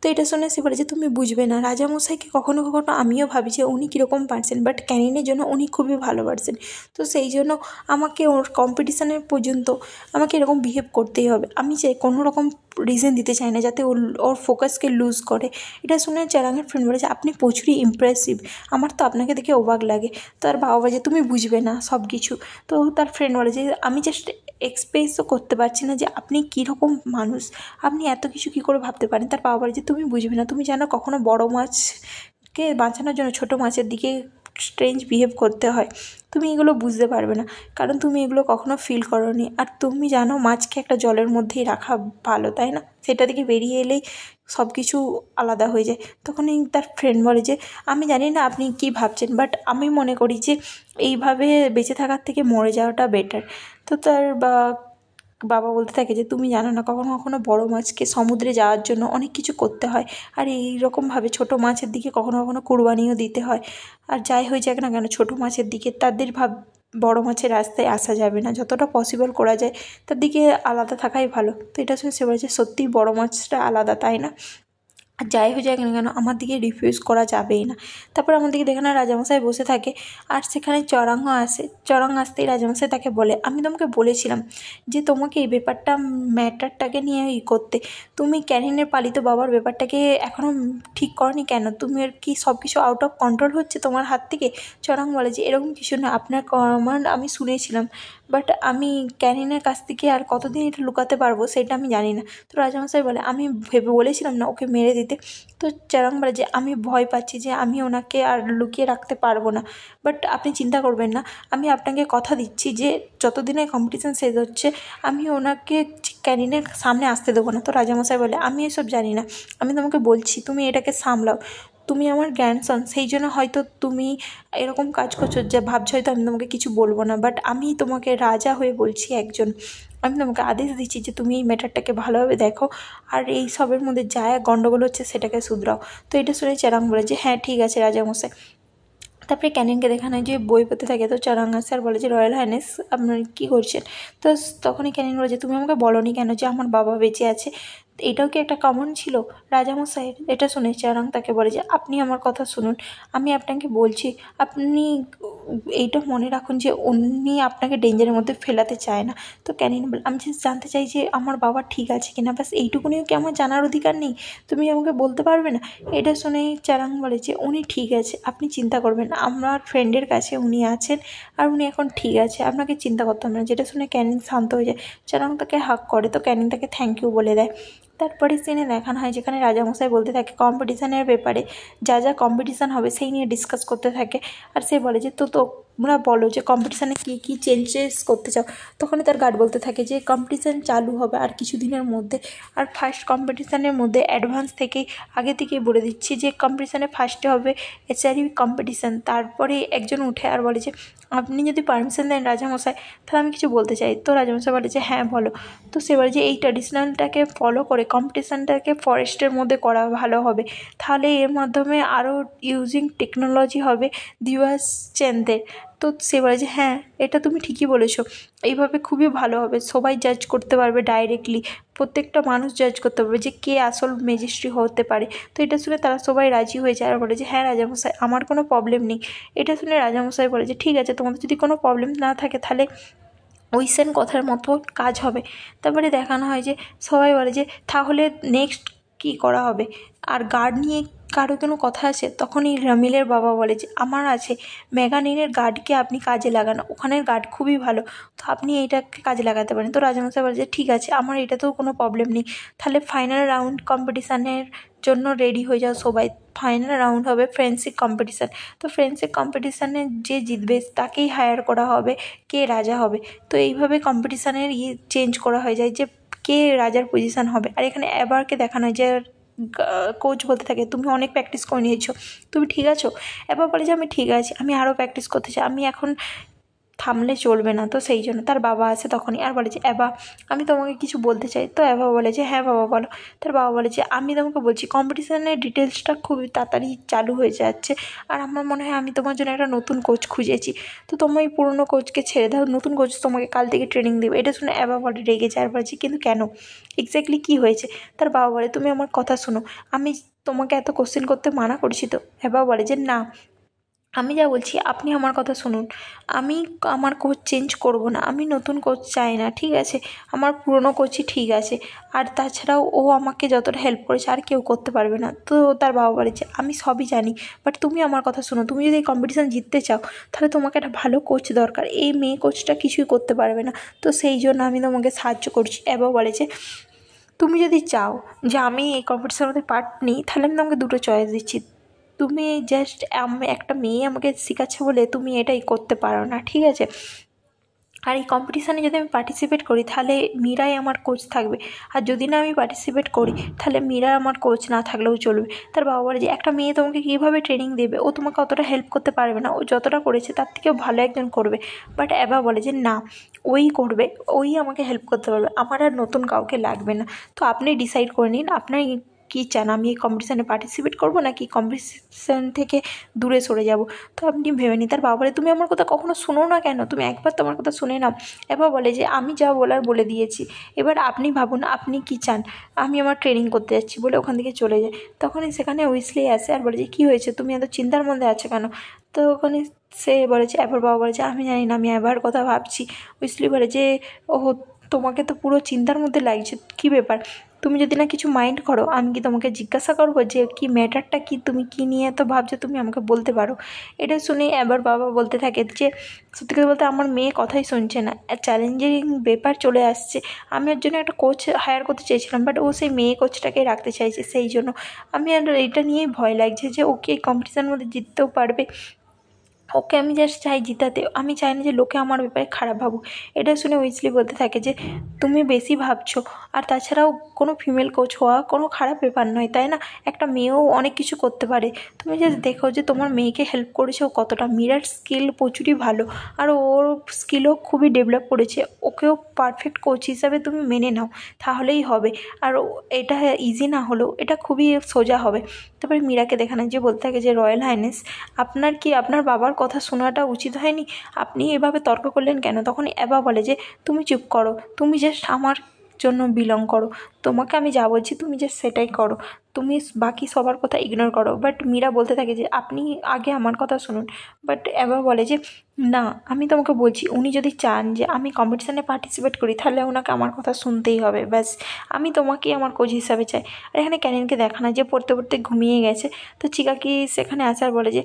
তো এটা শুনে সে বলে যে তুমি বুঝবে না, রাজামশাইকে কখনো কখনো আমিও ভাবি যে উনি কীরকম পারছেন, বাট ক্যানিনের জন্য উনি খুবই ভালো পারছেন। তো সেই জন্য আমাকে ওর কম্পিটিশানের পর্যন্ত আমাকে এরকম বিহেভ করতেই হবে। আমি চাই কোনো রকম রিজন দিতে চাই না যাতে ওর ফোকাসকে লুজ করে। এটা শুনে চ্যারাংয়ের ফ্রেন্ড বলে যে আপনি প্রচুরই ইমপ্রেসিভ, আমার তো আপনাকে দেখে অবাক লাগে। তার বাবা বলে যে তুমি বুঝবে না সব কিছু। তো তার ফ্রেন্ড বলে যে আমি জাস্ট এক্সপ্রেসও করতে পারছি না যে আপনি কীরকম মানুষ, আপনি এত কিছু কী করে ভাবতে পারেন। তার বাবা বলে যে তুমি বুঝবে না, তুমি জানো কখনো বড় মাছকে বাঁচানোর জন্য ছোটো মাছের দিকে স্ট্রেঞ্জ বিহেভ করতে হয়, তুমি এগুলো বুঝতে পারবে না কারণ তুমি এগুলো কখনো ফিল করোনি। আর তুমি জানো মাছকে একটা জলের মধ্যেই রাখা ভালো, তাই না? সেটা থেকে বেরিয়ে এলেই সব কিছু আলাদা হয়ে যায়। তখনই তার ফ্রেন্ড বলে যে আমি জানি না আপনি কী ভাবছেন, বাট আমি মনে করি যে এইভাবে বেঁচে থাকার থেকে মরে যাওয়াটা বেটার। তো তার বাবা বলতে থাকে যে তুমি জানো না কখনো কখনো বড় মাছকে সমুদ্রে যাওয়ার জন্য অনেক কিছু করতে হয়, আর এই রকমভাবে ছোটো মাছের দিকে কখনো কখনো কুরবানিও দিতে হয়। আর যাই হয়ে যাক না কেন ছোটো মাছের দিকে তাদের বড় মাছের রাস্তায় আসা যাবে না, যতটা পসিবল করা যায় তার দিকে আলাদা থাকাই ভালো। তো এটা শুনে সে বলেছে সত্যিই বড় মাছটা আলাদা, তাই না? আর যাই হয়ে যাক না কেন আমার দিকে রিফিউজ করা যাবেই না। তারপর আমার দিকে দেখে না রাজামশাই বসে থাকে, আর সেখানে চরাংও আসে। চরাং আসতেই রাজামশাই তাকে বলে আমি তোমাকে বলেছিলাম যে তোমাকে এই ম্যাটারটাকে নিয়ে করতে, তুমি ক্যানিনের পালিত বাবার ব্যাপারটাকে এখনও ঠিক করনি কেন? তুমি আর কি সব কিছু আউট অফ কন্ট্রোল হচ্ছে তোমার হাত থেকে? চরাং বলে যে এরকম কিছু না, আপনার কমান্ড আমি শুনেছিলাম, বাট আমি ক্যানিনের কাছ থেকে আর কতদিন এটা লুকাতে পারবো সেটা আমি জানি না। তো রাজামশাই বলে আমি বলেছিলাম না ওকে মেরে দিতে। তো চরাং বলে যে আমি ভয় পাচ্ছি যে আমি ওনাকে আর লুকিয়ে রাখতে পারবো না, বাট আপনি চিন্তা করবেন না, আমি আপনাকে কথা দিচ্ছি যে যতদিনে কম্পিটিশান শেষ হচ্ছে আমি ওনাকে ক্যানিনের সামনে আসতে দেবো না। তো রাজামশাই বলে আমি এসব জানি না, আমি তোমাকে বলছি তুমি এটাকে সামলাও, তুমি আমার গ্র্যান্ডসন, সেই জন্য হয়তো তুমি এরকম কাজ করছো যে ভাবছো হয়তো আমি তোমাকে কিছু বলবো না, বাট আমি তোমাকে রাজা হয়ে বলছি একজন, আমি তোমাকে আদেশ দিচ্ছি যে তুমি এই ম্যাটারটাকে ভালোভাবে দেখো আর এই সবের মধ্যে যা গণ্ডগোল হচ্ছে সেটাকে শুধরাও। তো এটা শুনে চরাং বলে যে হ্যাঁ ঠিক আছে রাজামশাই। তারপরে ক্যানিনকে দেখানো যে বই পড়তে থাকে। তো চরাং আসে আর বলে যে রয়্যাল হাইনেস আপনার কী করছেন? তো তখনই ক্যানিন বলে যে তুমি আমাকে বলোনি কেন যে আমার বাবা বেঁচে আছে? এটাও কি একটা কমন ছিল রাজামশাইয়ের? এটা শুনে চরাং তাকে বলে যে আপনি আমার কথা শুনুন, আমি আপনাকে বলছি, আপনি এইটা মনে রাখুন যে উনি আপনাকে ডেঞ্জারের মধ্যে ফেলাতে চায় না। তো ক্যানিন বলে আমি জাস্ট জানতে চাই যে আমার বাবা ঠিক আছে কিনা, ব্যাস এইটুকুনিও কি আমার জানার অধিকার নেই? তুমি আমাকে বলতে পারবে না? এটা শুনেই চরাং বলে যে উনি ঠিক আছে, আপনি চিন্তা করবেন না, আমার ফ্রেন্ডের কাছে উনি আছেন আর উনি এখন ঠিক আছে, আপনাকে চিন্তা করতে হবে না। যেটা শুনে ক্যানিন শান্ত হয়ে যায়। চরাং তাকে হাক করে, তো ক্যানিন তাকে থ্যাংক ইউ বলে দেয়। তারপরে সিনে দেখানো হয় যেখানে রাজামশাই বলতে থাকে কম্পিটিশানের ব্যাপারে, যা যা কম্পিটিশান হবে সেই নিয়ে ডিসকাস করতে থাকে। আর সে বলে যে তোমরা বলো যে কম্পিটিশানে কী কী চেঞ্জেস করতে চাও। তখনই তার গার্ড বলতে থাকে যে কম্পিটিশান চালু হবে আর কিছুদিনের মধ্যে, আর ফার্স্ট কম্পিটিশানের মধ্যে অ্যাডভান্স থেকেই আগে থেকেই বলে দিচ্ছি যে কম্পিটিশানে ফার্স্টে হবে HRV কম্পিটিশান। তারপরে একজন উঠে আর বলে যে আপনি যদি পারমিশন দেন রাজামশাই তাহলে আমি কিছু বলতে চাই। তো রাজামশাই বলে যে হ্যাঁ বলো। তো সে বলে যে এই ট্র্যাডিশনালটাকে ফলো করে কম্পিটিশানটাকে ফরেস্টের মধ্যে করা ভালো হবে, তাহলে এর মাধ্যমে আরও ইউজিং টেকনোলজি হবে দিওয়াস চেনদের। তো সে বলে যে হ্যাঁ এটা তুমি ঠিকই বলেছো, এইভাবে খুবই ভালো হবে, সবাই জাজ করতে পারবে ডাইরেক্টলি, প্রত্যেকটা মানুষ জাজ করতে পারবে যে কে আসল ম্যাজিস্ট্রি হতে পারে। তো এটা শুনে তারা সবাই রাজি হয়ে যায় আর বলে যে হ্যাঁ রাজামশাই আমার কোনো প্রবলেম নেই। এটা শুনে রাজামশাই বলে যে ঠিক আছে তোমাদের যদি কোনো প্রবলেম না থাকে তাহলে ওই সেম কথার মতো কাজ হবে। তারপরে দেখানো হয় যে সবাই বলে যে তাহলে নেক্সট কী করা হবে, আর গার্ড নিয়ে কারো কোনো কথা আছে? তখনই রামিলের বাবা বলে যে আমার আছে, মেগানিনের গার্ডকে আপনি কাজে লাগান, ওখানের গার্ড খুবই ভালো, তো আপনি এইটাকে কাজে লাগাতে পারেন। তো রাজামশাই বলে যে ঠিক আছে আমার এটাতেও কোনো প্রবলেম নেই, তাহলে ফাইনাল রাউন্ড কম্পিটিশানের জন্য রেডি হয়ে যাও সবাই। ফাইনাল রাউন্ড হবে ফ্রেন্ডশিপ কম্পিটিশান। তো ফ্রেন্ডশিপ কম্পিটিশানে যে জিতবে তাকেই হায়ার করা হবে কে রাজা হবে। তো এইভাবে কম্পিটিশানের চেঞ্জ করা হয়ে যায় যে কে রাজার পজিশান হবে। আর এখানে এবারকে দেখানো হয় যে কোচ বলতে থাকে তুমি অনেক প্র্যাকটিস করে নিয়েছো, তুমি ঠিক আছো? এবার বলে যে আমি ঠিক আছি, আমি আরও প্র্যাকটিস করতে চাই, আমি এখন থামলে চলবে না। তো সেই জন্য তার বাবা আসে তখনই আর বলে যে অ্যাবা আমি তোমাকে কিছু বলতে চাই। তো অ্যাবা বলে যে হ্যাঁ বাবা বলো। তার বাবা বলে যে আমি তোমাকে বলছি কম্পিটিশানের ডিটেলসটা খুবই তাড়াতাড়ি চালু হয়ে যাচ্ছে, আর আমার মনে হয় আমি তোমার জন্য একটা নতুন কোচ খুঁজেছি। তো তুমি ওই পুরনো কোচকে ছেড়ে দাও, নতুন কোচ তোমাকে কাল থেকে ট্রেনিং দেবে। এটা শুনে অ্যাবা বলে রেগে যায় আর বলছে কিন্তু কেন, এক্স্যাক্টলি কী হয়েছে? তার বাবা বলে তুমি আমার কথা শোনো, আমি তোমাকে এত কোশ্চেন করতে মানা করেছি তো? অ্যাবা বলে যে না, আমি যা বলছি আপনি আমার কথা শুনুন, আমি আমার কোচ চেঞ্জ করব না, আমি নতুন কোচ চাই না, ঠিক আছে? আমার পুরনো কোচই ঠিক আছে, আর তাছাড়াও ও আমাকে যতটা হেল্প করেছে আর কেউ করতে পারবে না। তো তার বাবা বলেছে আমি সবই জানি, বাট তুমি আমার কথা শোনো, তুমি যদি এই কম্পিটিশান জিততে চাও তাহলে তোমাকে একটা ভালো কোচ দরকার, এই মেয়ে কোচটা কিছুই করতে পারবে না। তো সেই জন্য আমি তোমাকে সাহায্য করছি। এবার বলে যে তুমি যদি চাও যে আমি এই কম্পিটিশানের মধ্যে পার্ট নিই তাহলে আমি তোমাকে দুটো চয়েস দিচ্ছি, তুমি জাস্ট একটা মেয়ে আমাকে শেখাচ্ছে বলে তুমি এটাই করতে পারো না, ঠিক আছে? আর এই কম্পিটিশানে যদি আমি পার্টিসিপেট করি তাহলে মীরাই আমার কোচ থাকবে, আর যদি না আমি পার্টিসিপেট করি তাহলে মীরা আমার কোচ না থাকলেও চলবে। তার বাবা বলে যে একটা মেয়ে তোমাকে কীভাবে ট্রেনিং দেবে, ও তোমাকে অতটা হেল্প করতে পারবে না, ও যতটা করেছে তার থেকেও ভালো একজন করবে। বাট অ্যাবা বলে যে না, ওই করবে, ওই আমাকে হেল্প করতে পারবে, আমার আর নতুন কাউকে লাগবে না। তো আপনি ডিসাইড করে নিন আপনার কী চান, আমি এই কম্পিটিশানে পার্টিসিপেট করবো নাকি কম্পিটিশান থেকে দূরে সরে যাব। তো আপনি ভেবে নিন। তার বাবা বলে তুমি আমার কথা কখনো শোনো না কেন, তুমি একবার তো আমার কথা শুনে নাও। এবার বলে যে আমি যা বলার বলে দিয়েছি, এবার আপনি ভাবুন আপনি কী চান, আমি আমার ট্রেনিং করতে যাচ্ছি বলে ওখান থেকে চলে যায়। তখনই সেখানে উইসলি আসে আর বলে যে কী হয়েছে, তুমি এত চিন্তার মধ্যে আছো কেন? তো ওখানে সে বলেছে, এবার বাবা বলেছে আমি জানি না, আমি এবার কথা ভাবছি। উইসলি বলে যে ও তোমাকে তো পুরো চিন্তার মধ্যে লাগছে, কী ব্যাপার? তুমি যদি না কিছু মাইন্ড করো আমি কি তোমাকে জিজ্ঞাসা করবো যে কি ম্যাটারটা কি, তুমি কী নিয়ে এত ভাবছো, তুমি আমাকে বলতে পারো। এটা শুনে এবার বাবা বলতে থাকে যে সত্যি কথা বলতে আমার মেয়ে কথাই শুনছে না, চ্যালেঞ্জিং ব্যাপার চলে আসছে, আমি ওর জন্য একটা কোচ হায়ার করতে চেয়েছিলাম বাট ও সেই মেয়ে কোচটাকে রাখতে চাইছে, সেই জন্য আমি আর এটা নিয়েই ভয় লাগছে যে ওকে এই কম্পিটিশানের মধ্যে জিততেও পারবে, ওকে আমি জাস্ট চাই জিতাতে, আমি চাই না যে লোকে আমার ব্যাপারে খারাপ ভাবুক। এটা শুনে উইসলি বলতে থাকে যে তুমি বেশি ভাবছো, আর তাছাড়াও কোনো ফিমেল কোচ হওয়া কোনো খারাপ ব্যাপার নয়, তাই না? একটা মেয়েও অনেক কিছু করতে পারে, তুমি জাস্ট দেখো যে তোমার মেয়েকে হেল্প করেছে ও কতটা, মীরার স্কিল প্রচুরই ভালো, আর ওর স্কিলও খুবই ডেভেলপ করেছে, ওকেও পারফেক্ট কোচ হিসাবে তুমি মেনে নাও তাহলেই হবে। আর এটা ইজি না হলেও এটা খুবই সোজা হবে। তারপরে মীরাকে দেখানো যে বলতে থাকে যে রয়্যাল হাইনেস আপনার কি আপনার বাবার কথা শোনাটা উচিত হয়নি, আপনি এভাবে তর্ক করলেন কেন? তখন অ্যাবা বলে যে তুমি চুপ করো, তুমি জাস্ট আমার জন্য বিলং করো, তোমাকে আমি যা বলছি তুমি জাস্ট সেটাই করো, তুমি বাকি সবার কথা ইগনোর করো। বাট মীরা বলতে থাকে যে আপনি আগে আমার কথা শুনুন। বাট অ্যাবা বলে যে না, আমি তোমাকে বলছি উনি যদি চান যে আমি কম্পিটিশানে পার্টিসিপেট করি তাহলে ওনাকে আমার কথা শুনতেই হবে, ব্যাস আমি তোমাকেই আমার কোচ হিসাবে চাই। আর এখানে ক্যানিনকে দেখানো যে পড়তে পড়তে ঘুমিয়ে গেছে। তো চিকাকি সেখানে আসার বলে যে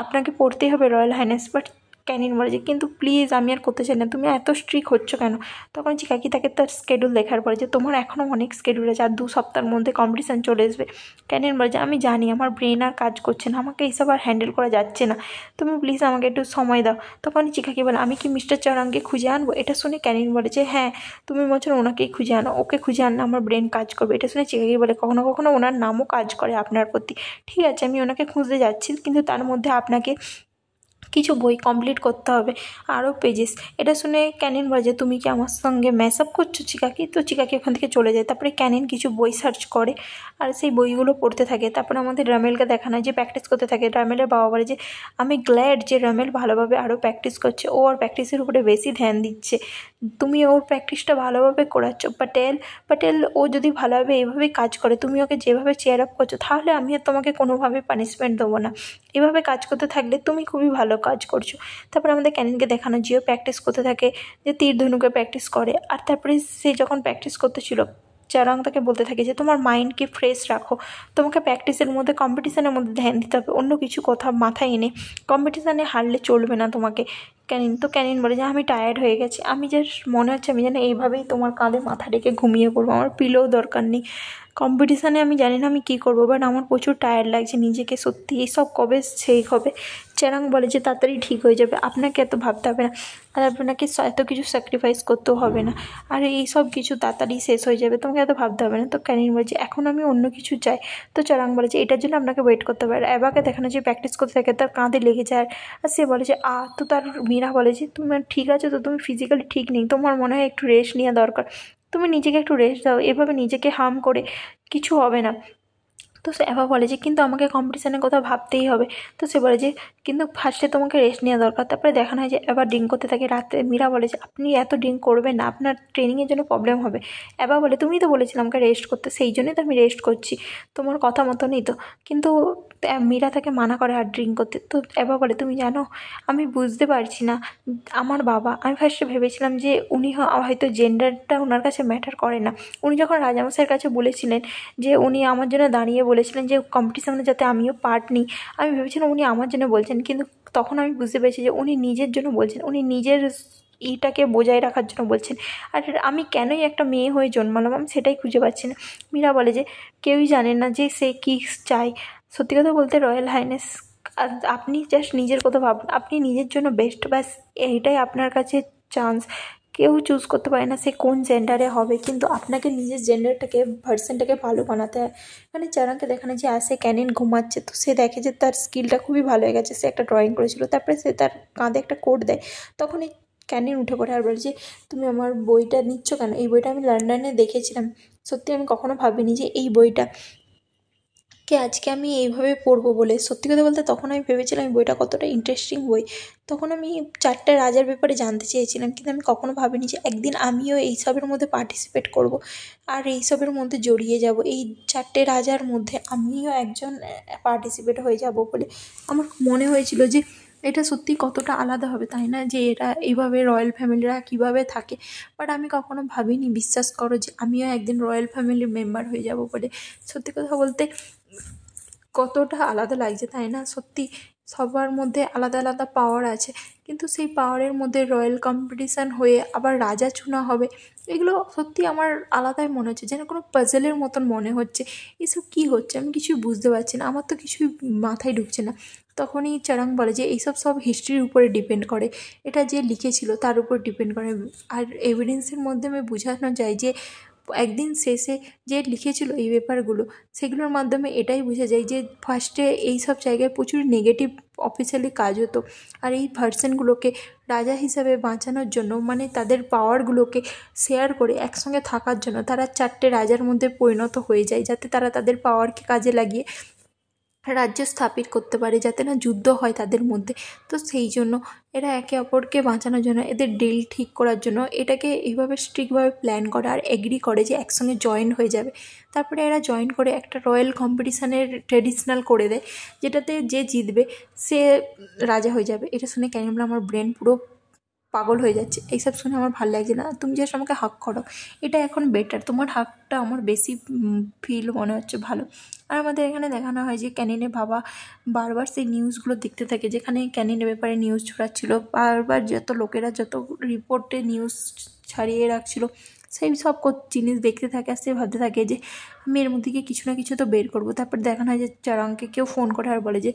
আপনাকে পড়তেই হবে রয়্যাল হাইনেস। বাট ক্যানিন বলে যে কিন্তু প্লিজ আমি আর করতে চাই না, তুমি এত স্ট্রিক্ট হচ্ছ কেন? তখন চিকাকি তাকে তার স্কেডিউল দেখার পরে যে তোমার এখনও অনেক স্কেডিউল আছে, আর 2 সপ্তাহের মধ্যে কম্পিটিশান চলে আসবে। ক্যানিন বলে যে আমি জানি আমার ব্রেন আর কাজ করছে না, আমাকে এইসব আর হ্যান্ডেল করা যাচ্ছে না, তুমি প্লিজ আমাকে একটু সময় দাও। তখন চিকাকি বলে আমি কি মিস্টার চরাংকে খুঁজে আনবো? এটা শুনে ক্যানিন বলে যে হ্যাঁ, তুমি বলছো ওনাকেই খুঁজে আনো, ওকে খুঁজে আনলে আমার ব্রেন কাজ করবে। এটা শুনে চিকাকি বলে কখনো কখনো ওনার নামও কাজ করে আপনার প্রতি, ঠিক আছে আমি ওনাকে খুঁজতে যাচ্ছি, কিন্তু তার মধ্যে আপনাকে কিছু বই কমপ্লিট করতে হবে, আরও পেজেস। এটা শুনে ক্যানিন বলে যে তুমি কি আমার সঙ্গে ম্যাশ আপ করছো চিকাকি? তো চিকাকি ওখান থেকে চলে যায়। তারপরে ক্যানিন কিছু বই সার্চ করে আর সেই বইগুলো পড়তে থাকে। তারপরে আমাদের রামেলকে দেখানো হয় যে প্র্যাকটিস করতে থাকে। রামেলের বাবা বলে যে আমি গ্ল্যাড যে রামেল ভালোভাবে আরও প্র্যাকটিস করছে, ও আর প্র্যাকটিসের উপরে বেশি ধ্যান দিচ্ছে, তুমি ওর প্র্যাকটিসটা ভালোভাবে করাচ্ছ। প্যাটেল ও যদি ভালোভাবে এইভাবেই কাজ করে, তুমি ওকে যেভাবে চেয়ার আপ করছো, তাহলে আমি আর তোমাকে কোনোভাবে পানিশমেন্ট দেবো না, এভাবে কাজ করতে থাকলে তুমি খুবই ভালো কাজ করছো। তারপরে আমাদের ক্যানিনকে দেখানো যেও প্র্যাকটিস করতে থাকে, যে তীর ধনুকে প্র্যাকটিস করে। আর তারপরে সে যখন প্র্যাকটিস করতেছিল চারাং তাকে বলতে থাকে যে তোমার মাইন্ডকে ফ্রেশ রাখো, তোমাকে প্র্যাকটিসের মধ্যে কম্পিটিশানের মধ্যে ধ্যান দিতে হবে, অন্য কিছু কথা মাথায় এনে কম্পিটিশানে হারলে চলবে না তোমাকে। ক্যানিন বলে যে আমি টায়ার্ড হয়ে গেছি, আমি জাস্ট মনে হচ্ছে আমি যেন এইভাবেই তোমার কাঁধে মাথা রেখে ঘুমিয়ে পড়বো, আমার পিলোও দরকার নেই। কম্পিটিশানে আমি জানি না আমি কী করবো, বাট আমার প্রচুর টায়ার্ড লাগছে নিজেকে সত্যি। এইসব কবে সেই হবে? চ্যারাং বলে যে তাড়াতাড়ি ঠিক হয়ে যাবে, আপনাকে এত ভাবতে হবে না, আর আপনাকে এত কিছু স্যাক্রিফাইস করতেও হবে না, আর এই সব কিছু তাড়াতাড়ি শেষ হয়ে যাবে, তোমাকে এত ভাবতে হবে না। তো ক্যানিন বলছে এখন আমি অন্য কিছু চাই। তো চ্যারাং বলে যে এটার জন্য আপনাকে ওয়েট করতে হবে। আর এবাকে দেখানো যে প্র্যাকটিস করতে থাকে, তার কাঁধে লেগে যায়, আর সে বলে যে তো তার মীরা বলে যে তুমি ঠিক আছে তো, তুমি ফিজিক্যালি ঠিক নেই, তোমার মনে হয় একটু রেস্ট নেওয়া দরকার, তুমি নিজেকে একটু রেস্ট দাও, এভাবে নিজেকে হার্ম করে কিছু হবে না। তো সে এবার বলে যে কিন্তু আমাকে কম্পিটিশানের কথা ভাবতেই হবে। তো সে বলে যে কিন্তু ফার্স্টে তোমাকে রেস্ট নেওয়া দরকার। তারপরে দেখানো হয় যে এবার ড্রিঙ্ক করতে থাকে রাতে। মীরা বলে যে আপনি এত ড্রিঙ্ক করবেন না, আপনার ট্রেনিংয়ের জন্য প্রবলেম হবে। এবার বলে তুমিই তো বলেছিলে আমাকে রেস্ট করতে, সেই জন্যই তো আমি রেস্ট করছি, তোমার কথা মতনই তো। কিন্তু মীরা তাকে মানা করে আর ড্রিঙ্ক করতে। তো এবার বলে তুমি জানো আমি বুঝতে পারছি না, আমার বাবা, আমি ফার্স্টে ভেবেছিলাম যে উনি হয়তো জেন্ডারটা ওনার কাছে ম্যাটার করে না। উনি যখন রাজামশাইয়ের কাছে বলেছিলেন যে উনি আমার জন্য দাঁড়িয়ে বলেছিলেন যে কম্পিটিশানে যাতে আমিও পার্ট নিই, আমি ভেবেছিলাম উনি আমার জন্য বলছেন, কিন্তু তখন আমি বুঝতে পেরেছি যে উনি নিজের জন্য বলছেন, উনি নিজের ইটাকে বজায় রাখার জন্য বলছেন। আর আমি কেনই একটা মেয়ে হয়ে জন্মালাম আমি সেটাই খুঁজে পাচ্ছি না। মীরা বলে যে কেউই জানে না যে সে কী চায়। সত্যি কথা বলতে রয়্যাল হাইনেস, আর আপনি জাস্ট নিজের কথা ভাবুন, আপনি নিজের জন্য বেস্ট, ব্যাস এইটাই আপনার কাছে চান্স। কেউ চুজ করতে পারে না সে কোন জেন্ডারে হবে, কিন্তু আপনাকে নিজের জেন্ডারটাকে ভার্সনটাকে ভালো বানাতে হয়। মানে চারাংকে দেখানো যে আসে ক্যানিন ঘুমাচ্ছে, তো সে দেখে যে তার স্কিলটা খুবই ভালো হয়ে গেছে, সে একটা ড্রয়িং করেছিল, তারপরে সে তার কাঁধে একটা কোড দেয়। তখনই ক্যানিন উঠে পড়ে আর বলে যে তুমি আমার বইটা নিচ্ছ কেন? এই বইটা আমি লন্ডনে দেখেছিলাম, সত্যি আমি কখনো ভাবিনি যে এই বইটা আজকে আমি এইভাবে পড়বো বলে। সত্যি কথা বলতে তখন আমি ভেবেছিলাম এই বইটা কতটা ইন্টারেস্টিং বই। তখন আমি 4টে রাজার ব্যাপারে জানতে চেয়েছিলাম, কিন্তু আমি কখনো ভাবিনি যে একদিন আমিও এইসবের মধ্যে পার্টিসিপেট করব আর এইসবের মধ্যে জড়িয়ে যাব, এই 4টে রাজার মধ্যে আমিও একজন পার্টিসিপেট হয়ে যাব বলে। আমার মনে হয়েছিল যে এটা সত্যি কতটা আলাদা হবে, তাই না? যে এরা এইভাবে রয়্যাল ফ্যামিলিরা কীভাবে থাকে, বাট আমি কখনো ভাবিনি, বিশ্বাস করো, যে আমিও একদিন রয়্যাল ফ্যামিলির মেম্বার হয়ে যাব বলে। সত্যি কথা বলতে কতটা আলাদা লাগছে, তাই না? সত্যি সবার মধ্যে আলাদা আলাদা পাওয়ার আছে, কিন্তু সেই পাওয়ারের মধ্যে রয়্যাল কম্পিটিশান হয়ে আবার রাজা চুনা হবে, এগুলো সত্যি আমার আলাদাই মনে হচ্ছে, যেন কোনো পাজেলের মতন মনে হচ্ছে। এসব কী হচ্ছে আমি কিছুই বুঝতে পারছি না, আমার তো কিছুই মাথায় ঢুকছে না। তখনই চারাং বলে যে এইসব সব হিস্ট্রির উপরে ডিপেন্ড করে, এটা যে লিখেছিল তার উপর ডিপেন্ড করে, আর এভিডেন্সের মাধ্যমে বোঝানো যায় যে একদিন শেষে যে লিখেছিল এই ব্যাপারগুলো, সেগুলোর মাধ্যমে এটাই বোঝা যায় যে ফার্স্টে এই সব জায়গায় প্রচুর নেগেটিভ অফিসিয়ালি কাজ হতো, আর এই ভার্সনগুলোকে রাজা হিসাবে বাঁচানোর জন্য, মানে তাদের পাওয়ারগুলোকে শেয়ার করে একসঙ্গে থাকার জন্য তারা 4টে রাজার মধ্যে পরিণত হয়ে যায়, যাতে তারা তাদের পাওয়ারকে কাজে লাগিয়ে রাজ্য স্থাপিত করতে পারে, যাতে না যুদ্ধ হয় তাদের মধ্যে। তো সেই জন্য এরা একে অপরকে বাঁচানোর জন্য, এদের ডিল ঠিক করার জন্য এটাকে এইভাবে স্ট্রিক্টভাবে প্ল্যান করে আর এগ্রি করে যে একসঙ্গে জয়েন হয়ে যাবে। তারপরে এরা জয়েন করে একটা রয়্যাল কম্পিটিশানের ট্রেডিশনাল করে দেয়, যেটাতে যে জিতবে সে রাজা হয়ে যাবে। এটা শুনে কেন বলে আমার ব্রেন পুরো পাগল হয়ে যাচ্ছে, এইসব শুনে আমার ভালো লাগছে না। তুমি জাস্ট আমাকে হাক করো, এটা এখন বেটার, তোমার হাকটা আমার বেশি ফিল মনে হচ্ছে ভালো। আর আমাদের এখানে দেখানো হয় যে ক্যানিনের বাবা বারবার সেই নিউজগুলো দেখতে থাকে, যেখানে ক্যানিনের ব্যাপারে নিউজ ছড়াচ্ছিল, বারবার যত লোকেরা যত রিপোর্টে নিউজ ছাড়িয়ে রাখছিল, সেই সব জিনিস দেখতে থাকে, আর সে ভাবতে থাকে যে আমি এর মধ্যে গিয়ে কিছু না কিছু তো বের করবো। তারপর দেখানো হয় যে চারাংকে কেউ ফোন করে আর বলে যে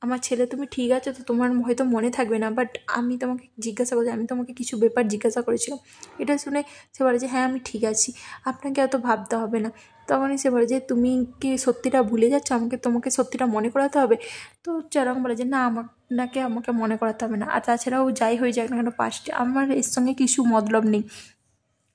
আমার ছেলে তুমি ঠিক আছে তো? তোমার হয়তো মনে থাকবে না, বাট আমি তোমাকে জিজ্ঞাসা করছি, আমি তোমাকে কিছু ব্যাপার জিজ্ঞাসা করেছিলাম। এটা শুনে সে বলে যে হ্যাঁ আমি ঠিক আছি, আপনাকে এত ভাবতে হবে না। তখনই সে বলে যে তুমি কি সত্যিটা ভুলে যাচ্ছ, তোমাকে সত্যিটা মনে করাতে হবে? তো চারাং বলে যে না, আমাকে মনে করাতে হবে না, আর তাছাড়াও যাই হয়ে যাক না কেন পাস্টে আমার এর সঙ্গে কিছু মতলব নেই,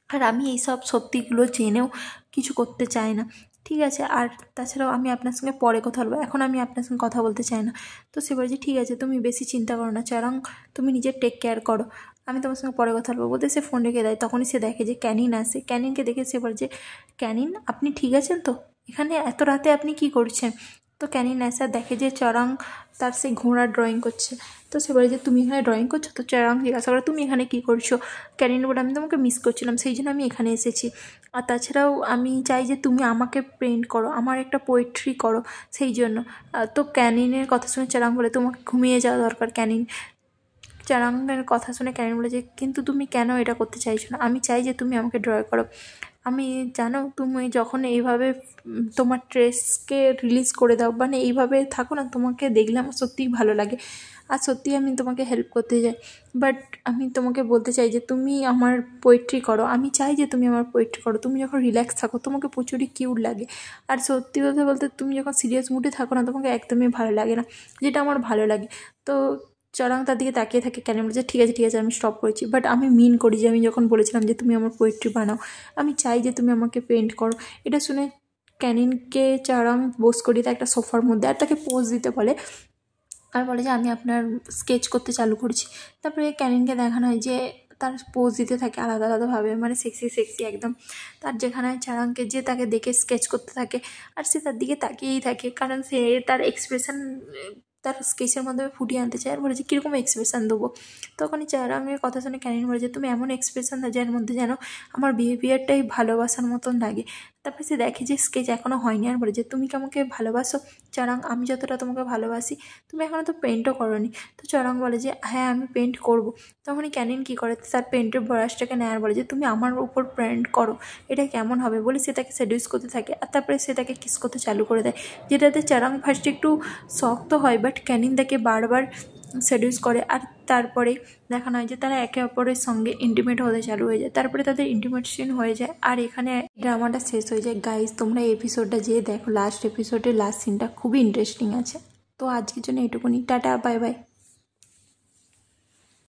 আর আমি এইসব সত্যিগুলো জেনেও কিছু করতে চাই না, ঠিক আছে? আর তাছাড়াও আমি আপনার সঙ্গে পরে কথা বলবো, এখন আমি আপনার সঙ্গে কথা বলতে চাই না। তো সে বলে যে ঠিক আছে, তুমি বেশি চিন্তা করো না চারাং, তুমি নিজের টেক কেয়ার করো, আমি তোমার সঙ্গে পরে কথা বলবো বলতে সে ফোন রেখে দেয়। তখনই সে দেখে যে ক্যানিন আসে, ক্যানিনকে দেখে সে বলে যে ক্যানিন আপনি ঠিক আছেন তো? এখানে এত রাতে আপনি কি করছেন? তো ক্যানিন আসে দেখে যে চারাং তার সেই ঘোড়ার ড্রয়িং করছে। তো সে বলে যে তুমি এখানে ড্রয়িং করছো? তো চারাং জিজ্ঞাসা করে তুমি এখানে কী করছো? ক্যানিন বলে আমি তোমাকে মিস করছিলাম, সেই জন্য আমি এখানে এসেছি, আর তাছাড়াও আমি চাই যে তুমি আমাকে পেন্ট করো, আমার একটা পোয়েট্রি করো, সেই জন্য। তো ক্যানিনের কথা শুনে চারাং বলে তোমাকে ঘুমিয়ে যাওয়া দরকার। চারাংয়ের কথা শুনে ক্যানিন বলে যে কিন্তু তুমি কেন এটা করতে চাইছো না? আমি চাই যে তুমি আমাকে ড্র করো। আমি জানো তুমি যখন এইভাবে তোমার ট্রেসকে রিলিজ করে দাও, মানে এইভাবে থাকো না, তোমাকে দেখলে আমার সত্যিই ভালো লাগে আর সত্যিই আমি তোমাকে হেল্প করতে চাই। বাট আমি তোমাকে বলতে চাই যে তুমি আমার পোয়েট্রি করো, আমি চাই যে তুমি আমার পোয়েট্রি করো। তুমি যখন রিল্যাক্স থাকো তোমাকে প্রচুরই কিউট লাগে, আর সত্যি কথা বলতে তুমি যখন সিরিয়াস মুডে থাকো না তোমাকে একদমই ভালো লাগে না, যেটা আমার ভালো লাগে। তো চড়াং তার দিকে তাকিয়ে থাকে, কেন বলছে ঠিক আছে আমি স্টপ করেছি। বাট আমি মিন করি যে আমি যখন বলেছিলাম যে তুমি আমার পোয়েট্রি বানাও, আমি চাই যে তুমি আমাকে পেন্ট করো। এটা শুনে ক্যানিনকে চড়াং বোস করিয়ে দেয় একটা সোফার মধ্যে, আর তাকে পোজ দিতে বলে, আর বলে যে আমি আপনার স্কেচ করতে চালু করছি। তারপরে ক্যানিনকে দেখানো হয় যে তার পোজ দিতে থাকে আলাদা আলাদাভাবে, মানে সেক্সি একদম। তার যেখানে চারাংকে যে তাকে দেখে স্কেচ করতে থাকে, আর সে তার দিকে তাকিয়েই থাকে, কারণ সে তার এক্সপ্রেশন তার স্কেচের মাধ্যমে ফুটিয়ে আনতে চায়। আর বলে যে কীরকম এক্সপ্রেশন দেবো। তখনই চারাংয়ের কথা শুনে ক্যানিন বলে যে তুমি এমন এক্সপ্রেশন দাও যার মধ্যে যেন আমার বিহেভিয়ারটাই ভালোবাসার মতন লাগে। তারপরে সে দেখে যে স্কেচ এখনও হয়নি, আর বলে যে তুমি কি আমাকে ভালোবাসো চড়াং? আমি যতটা তোমাকে ভালোবাসি তুমি এখনও তো পেন্টও করোনি। তো চড়াং বলে যে হ্যাঁ আমি পেন্ট করব। তখনই ক্যানিন কী করে, তার পেন্টের ব্রাশটাকে নেয় আর বলে যে তুমি আমার উপর পেন্ট করো, এটা কেমন হবে বলে সে তাকে সেডিউস করতে থাকে। আর তারপরে সে তাকে কিস করতে চালু করে দেয়, যেটাতে চড়াং ফার্স্টে একটু শক্ত হয়, বাট ক্যানিন তাকে বারবার সেডিউস করে। আর তারপরে দেখানো হয় যে তারা একে অপরের সঙ্গে ইন্টিমেট হতে চালু হয়ে যায়। তারপরে তাদের ইন্টিমেশন হয়ে যায়, আর এখানে ড্রামাটা শেষ হয়ে যায়। গাইজ তোমরা এই এপিসোডটা যেয়ে দেখো, লাস্ট এপিসোডের লাস্ট সিনটা খুবই ইন্টারেস্টিং আছে। তো আজকের জন্য এটুকুনি, টাটা বাই বাই।